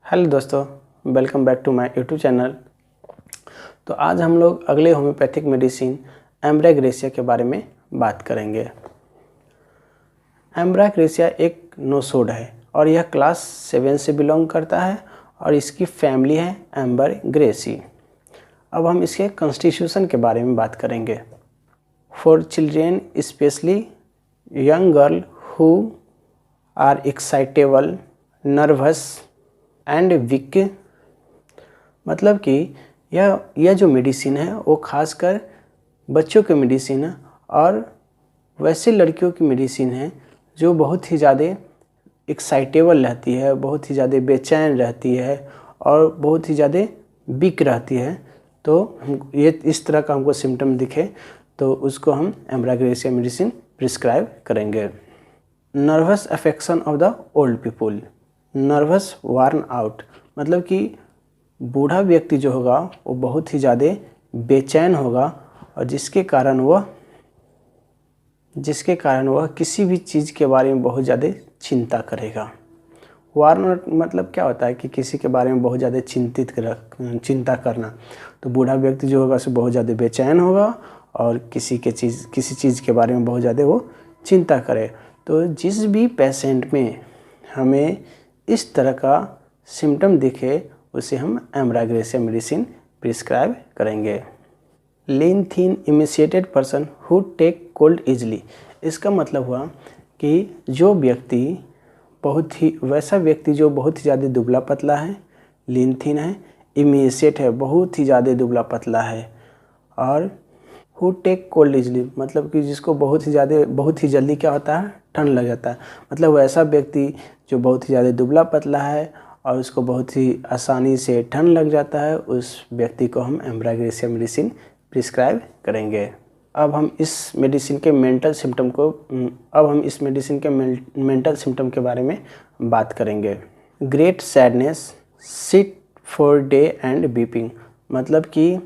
Hello दोस्तों, welcome back to my YouTube channel. तो आज हम लोग अगले होम्योपैथिक मेडिसिन एम्ब्राग्रेसिया के बारे में बात करेंगे। एम्ब्राग्रेसिया एक नोसोड है और यह क्लास 7 से बिलोंग करता है और इसकी फैमिली है एम्बरग्रेसी। अब हम इसके कॉन्स्टिट्यूशन के बारे में बात करेंगे। For children specially young girl who are excitable, nervous and weak, मतलब कि यह जो मेडिसिन है वो खासकर बच्चों की मेडिसिन है और वैसे लड़कियों की मेडिसिन है जो बहुत ही ज़्यादा एक्साइटेबल रहती है, बहुत ही ज़्यादा बेचैन रहती है और बहुत ही ज़्यादा वीक रहती है। तो ये इस तरह का हमको सिम्टम दिखे तो उसको हम एम्ब्राग्रेसिया मेडिसिन प्रिस्क्राइब करेंगे। Nervous affection of the old people, nervous worn out, मतलब कि बूढ़ा व्यक्ति जो होगा वो बहुत ही ज़्यादा बेचैन होगा और जिसके कारण वह किसी भी चीज़ के बारे में बहुत ज़्यादा चिंता करेगा। वार्न मतलब क्या होता है कि किसी के बारे में बहुत ज़्यादा चिंता करना। तो बूढ़ा व्यक्ति जो होगा उसे बहुत ज़्यादा बेचैन होगा और किसी चीज़ के बारे में बहुत ज़्यादा वो चिंता करे। तो जिस भी पेशेंट में हमें इस तरह का सिम्टम दिखे उसे हम एम्ब्राग्रेसिया मेडिसिन प्रिस्क्राइब करेंगे। Lean thin emaciated person who take cold easily, इसका मतलब हुआ कि वैसा व्यक्ति जो बहुत ही ज़्यादा दुबला पतला है, लीन थिन है, इमेशिएट है, बहुत ही ज़्यादा दुबला पतला है, और हु टेक कोल्ड इजली मतलब कि जिसको बहुत ही जल्दी क्या होता है, ठंड लग जाता है। मतलब वैसा व्यक्ति जो बहुत ही ज़्यादा दुबला पतला है और उसको बहुत ही आसानी से ठंड लग जाता है, उस व्यक्ति को हम एम्ब्राग्रेसिया मेडिसिन प्रिस्क्राइब करेंगे। अब हम इस मेडिसिन के मेंटल सिम्टम के बारे में बात करेंगे। Great sadness, sit for day and weeping, मतलब कि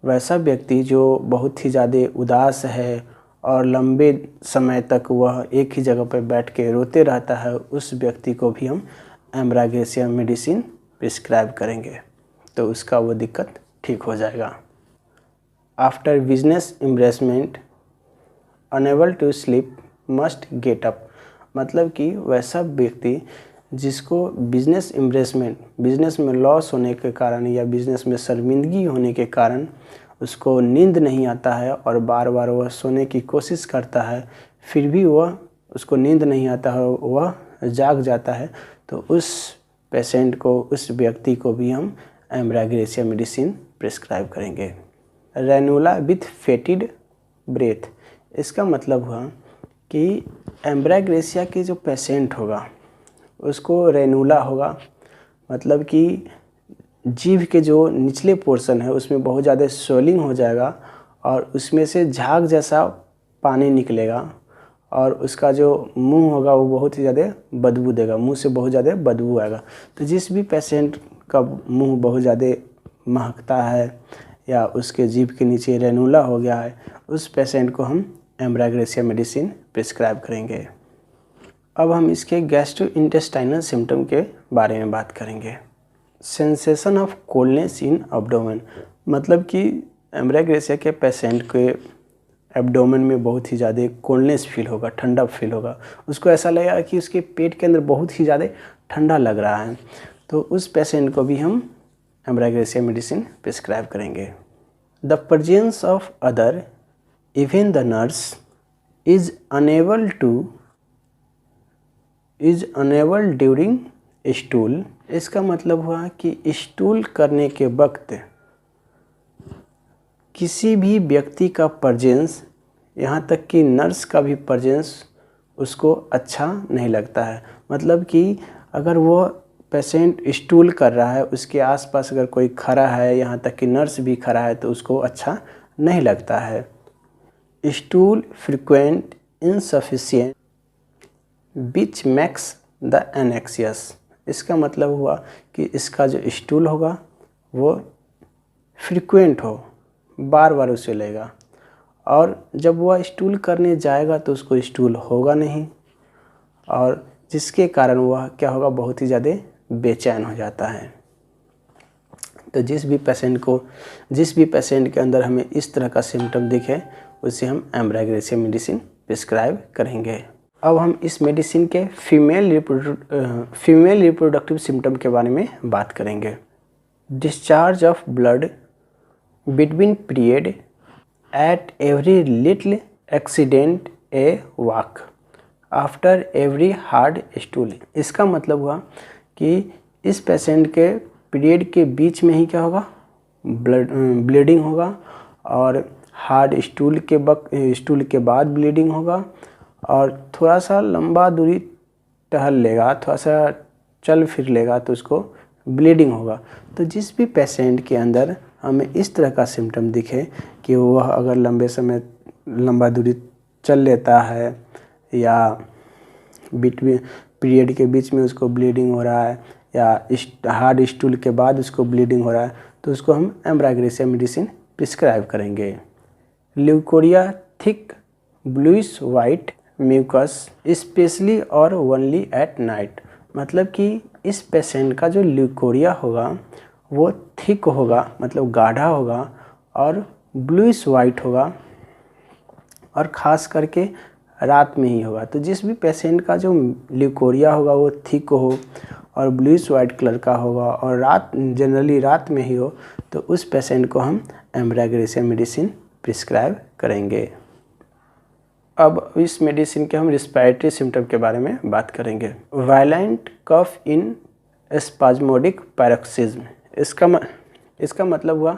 वैसा व्यक्ति जो बहुत ही ज़्यादा उदास है और लंबे समय तक वह एक ही जगह पर बैठ के रोते रहता है, उस व्यक्ति को भी हम एम्ब्राग्रेसिया मेडिसिन प्रिस्क्राइब करेंगे तो उसका वो दिक्कत ठीक हो जाएगा। After business embarrassment unable to sleep must get up, मतलब कि वैसा व्यक्ति जिसको बिजनेस में लॉस होने के कारण या बिजनेस में शर्मिंदगी होने के कारण उसको नींद नहीं आता है और बार बार वह सोने की कोशिश करता है, फिर भी उसको नींद नहीं आता है, वह जाग जाता है, तो उस व्यक्ति को भी हम एम्ब्राग्रेसिया मेडिसिन प्रिस्क्राइब करेंगे। रेनुला विथ फेटिड ब्रेथ, इसका मतलब हुआ कि एम्ब्राग्रेसिया के जो पेशेंट होगा उसको रेनुला होगा, मतलब कि जीभ के जो निचले पोर्शन है उसमें बहुत ज़्यादा स्वेलिंग हो जाएगा और उसमें से झाग जैसा पानी निकलेगा और उसका जो मुंह होगा वो बहुत ही ज़्यादा बदबू देगा, मुंह से बहुत ज़्यादा बदबू आएगा। तो जिस भी पेशेंट का मुंह बहुत ज़्यादा महकता है या उसके जीभ के नीचे रेनुला हो गया है, उस पेशेंट को हम एम्ब्राग्रेसिया मेडिसिन प्रिस्क्राइब करेंगे। अब हम इसके गैस्ट्रोइंटेस्टाइनल सिम्टम के बारे में बात करेंगे। Sensation of coldness in abdomen, मतलब कि एम्ब्राग्रेसिया के पेशेंट के एब्डोमेन में बहुत ही ज़्यादा कोल्डनेस फील होगा, ठंडा फील होगा, उसको ऐसा लगेगा कि उसके पेट के अंदर बहुत ही ज़्यादा ठंडा लग रहा है, तो उस पेशेंट को भी हम एम्ब्राग्रेसिया मेडिसिन प्रिस्क्राइब करेंगे। The presence of other even the nurse is unable during stool, इसका मतलब हुआ कि स्टूल करने के वक्त किसी भी व्यक्ति का प्रेजेंस, यहाँ तक कि नर्स का भी प्रेजेंस उसको अच्छा नहीं लगता है। मतलब कि अगर वो पेशेंट स्टूल कर रहा है, उसके आसपास अगर कोई खड़ा है, यहाँ तक कि नर्स भी खड़ा है, तो उसको अच्छा नहीं लगता है। Stool frequent insufficient which makes the एनेक्सियस, इसका मतलब हुआ कि इसका जो स्टूल होगा वो फ्रीक्वेंट हो, बार बार उसे लेगा, और जब वह स्टूल करने जाएगा तो उसको स्टूल होगा नहीं, और जिसके कारण वह क्या होगा, बहुत ही ज़्यादा बेचैन हो जाता है। तो जिस भी पेशेंट के अंदर हमें इस तरह का सिम्टम दिखे उसे हम एम्ब्राग्रेसिया मेडिसिन प्रिस्क्राइब करेंगे। अब हम इस मेडिसिन के फीमेल रिप्रोडक्टिव सिम्टम के बारे में बात करेंगे। Discharge of blood between period at every little accident a walk after every hard stool. इसका मतलब हुआ कि इस पेशेंट के पीरियड के बीच में ही क्या होगा, ब्लीडिंग होगा, और हार्ड स्टूल के बाद ब्लीडिंग होगा, और थोड़ा सा लंबा दूरी टहल लेगा, थोड़ा सा चल फिर लेगा तो उसको ब्लीडिंग होगा। तो जिस भी पेशेंट के अंदर हमें इस तरह का सिम्टम दिखे कि वह अगर लंबा दूरी चल लेता है या पीरियड के बीच में उसको ब्लीडिंग हो रहा है या हार्ड स्टूल के बाद उसको ब्लीडिंग हो रहा है, तो उसको हम एम्ब्राग्रेसिया मेडिसिन प्रिस्क्राइब करेंगे। Leucorrhoea thick bluish white mucus specially और ओनली एट नाइट। मतलब कि इस पेशेंट का जो ल्यूकोरिया होगा वो थिक होगा, मतलब गाढ़ा होगा, और ब्लूइश वाइट होगा, और ख़ास करके रात में ही होगा। तो जिस भी पेशेंट का जो ल्यूकोरिया होगा वो थिक हो और ब्लूइश वाइट कलर का होगा और जनरली रात में ही हो, तो उस पेशेंट को हम एम्ब्राग्रेसिया मेडिसिन प्रिस्क्राइब करेंगे। अब इस मेडिसिन के हम रिस्पिरेटरी सिम्टम के बारे में बात करेंगे। वायलेंट कफ इन स्पाज्मोडिक पैरोक्सिज्म। इसका मतलब हुआ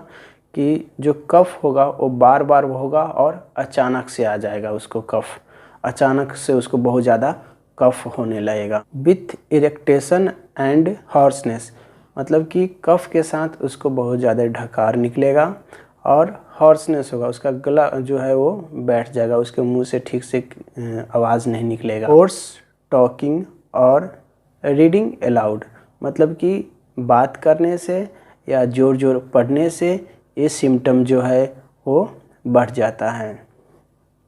कि जो कफ होगा वो बार बार होगा और अचानक से आ जाएगा, उसको कफ अचानक से उसको बहुत ज़्यादा कफ होने लगेगा। विथ इरेक्टेशन एंड हॉर्सनेस, मतलब कि कफ के साथ उसको बहुत ज़्यादा ढकार निकलेगा और हॉर्सनेस होगा, उसका गला जो है वो बैठ जाएगा, उसके मुंह से ठीक से आवाज़ नहीं निकलेगा। होर्स टॉकिंग और रीडिंग अलाउड, मतलब कि बात करने से या ज़ोर ज़ोर पढ़ने से ये सिम्टम जो है वो बढ़ जाता है।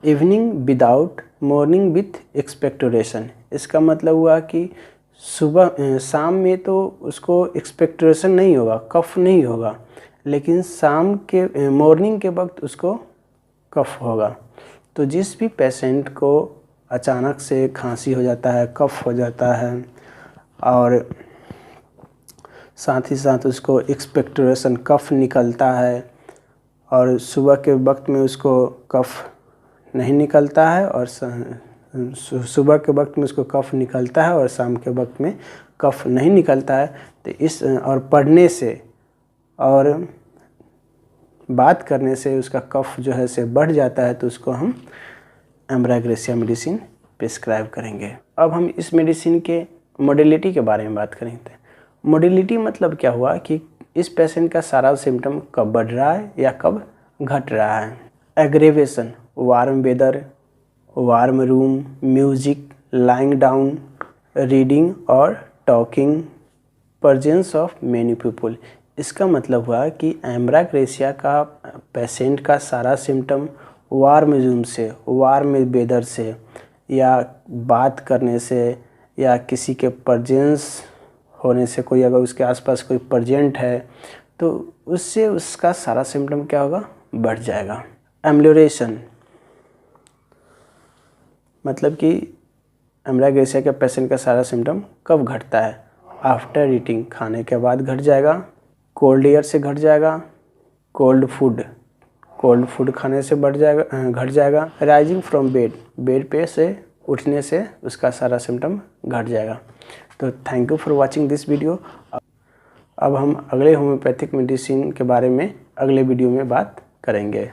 Evening without morning with expectoration. इसका मतलब हुआ कि शाम में तो उसको एक्सपेक्टोरेशन नहीं होगा, कफ नहीं होगा, लेकिन मॉर्निंग के वक्त उसको कफ होगा। तो जिस भी पेशेंट को अचानक से खांसी हो जाता है, कफ हो जाता है, और साथ ही साथ उसको एक्सपेक्टोरेशन कफ निकलता है, और सुबह के वक्त में उसको कफ नहीं निकलता है, और सुबह के वक्त में उसको कफ निकलता है और शाम के वक्त में कफ नहीं निकलता है, तो और पढ़ने से और बात करने से उसका कफ जो है से बढ़ जाता है, तो उसको हम एम्ब्राग्रेसिया मेडिसिन प्रिस्क्राइब करेंगे। अब हम इस मेडिसिन के मोडिलिटी के बारे में बात करेंगे। मोडिलिटी मतलब क्या हुआ कि इस पेशेंट का सारा सिम्टम कब बढ़ रहा है या कब घट रहा है। Aggravation, warm weather, warm room, music, lying down, reading और talking, presence of many people. इसका मतलब हुआ कि एम्ब्राग्रेसिया का पेशेंट का सारा सिम्टम वार्म रूम से, वार्म वेदर से, या बात करने से, या किसी के प्रेजेंस होने से, कोई अगर उसके आसपास कोई प्रेजेंट है तो उससे उसका सारा सिम्टम क्या होगा, बढ़ जाएगा। एम्ब्लोरेशन मतलब कि एम्ब्राग्रेसिया के पेशेंट का सारा सिम्टम कब घटता है, आफ्टर ईटिंग, खाने के बाद घट जाएगा, कोल्ड एयर से घट जाएगा, कोल्ड फूड खाने से घट जाएगा, राइजिंग फ्रॉम बेड पे से उठने से उसका सारा सिम्टम घट जाएगा। तो thank you for watching this video. अब हम अगले होम्योपैथिक मेडिसिन के बारे में अगले वीडियो में बात करेंगे।